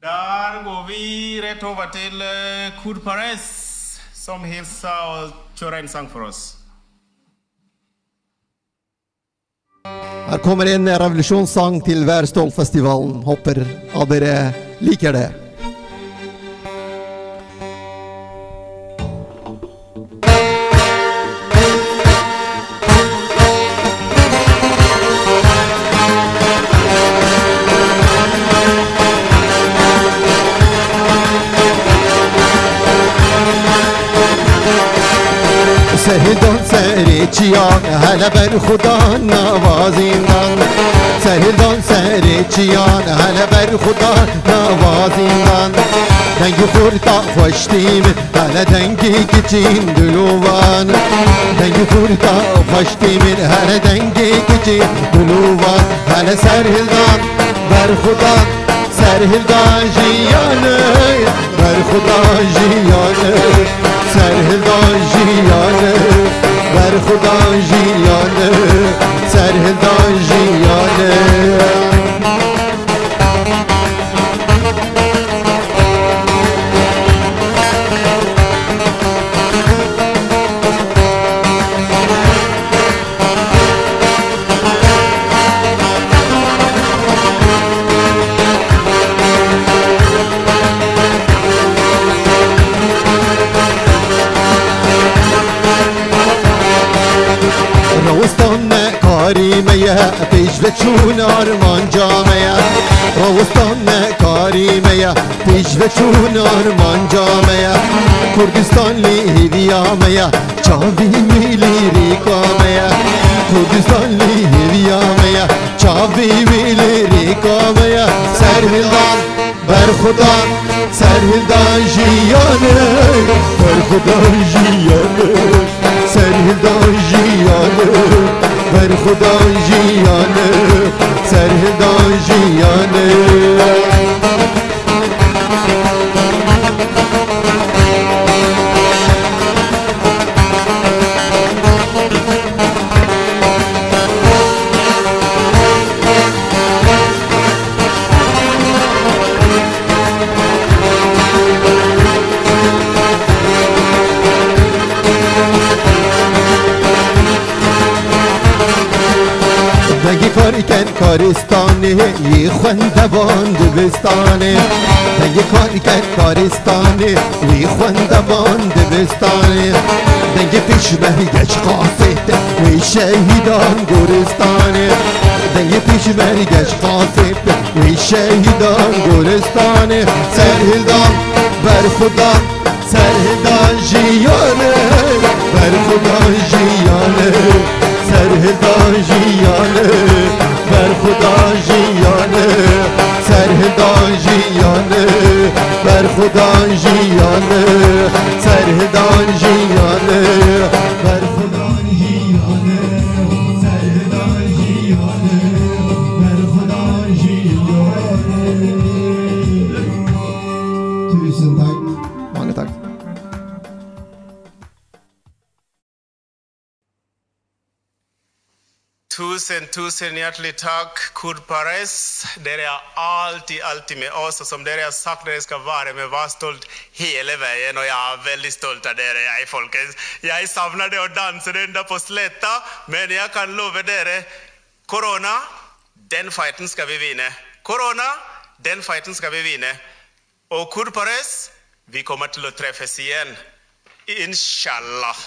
Der går vi rett over til Kud Pares, som hilser og kjører en sang for oss. Her kommer en revolusjonssang til Værstålfestivalen. Håper at dere liker det. سهل سری چیان هلا بر خدا نوازیندان سهل سری چیان هلا بر خدا نوازیندان دنگ خورتا خوشتیم هلا دنگی کچین دلوان دنگ خورتا خوشتیم هلا دنگی کچین دلوان هلا سرهلدان بر خدا سرهلدان جیانه بر خدا جیانه سرهلدان جیانه بر خدا جیانه سرهلدان جیانه کاریمه پیشوه چون آرمان جامعه روستان کاریمه پیشوه چون آرمان جامعه کردستان لیویامه چاوی میلی ریکامه کردستان لیویامه چاوی میلی ریکامه سرهلدان بر خدا سرهلدان جیانه بر خدا جیانه سرهلدان جیانه بر خدا جیانه سرهلدان جیانه دنگی کاری کن کارستانه یه خوندوان دبستانه دنگی کاری کن کارستانه یه خوندوان دبستانه دنگی پیشمه گچ قافت وی شهیدان گورستانه دنگی پیشمه گچ قافت وی شهیدان گورستانه سرهلدان بر خدا سرهلدان جیانه بر خدا جیانه سرهلدان جیانه بر خدا جیانه سرهلدان جیانه بر خدا جیانه سرهلدان جیانه بر خدا جیانه سرهلدان جیانه بر خدا جیانه. Tusen takk. Mange takk. Tusen hjertelig takk, Kud Pares. Dere er alltid med oss, og som dere har sagt, dere skal være med Værstolt hele veien, og jeg er veldig stolt av dere, folkens. Jeg savner det å danse den der på sletta, men jeg kan love dere, korona, den fighten skal vi vinne. Korona, den fighten skal vi vinne. Og Kud Pares, vi kommer til å treffes igjen. Inshallah.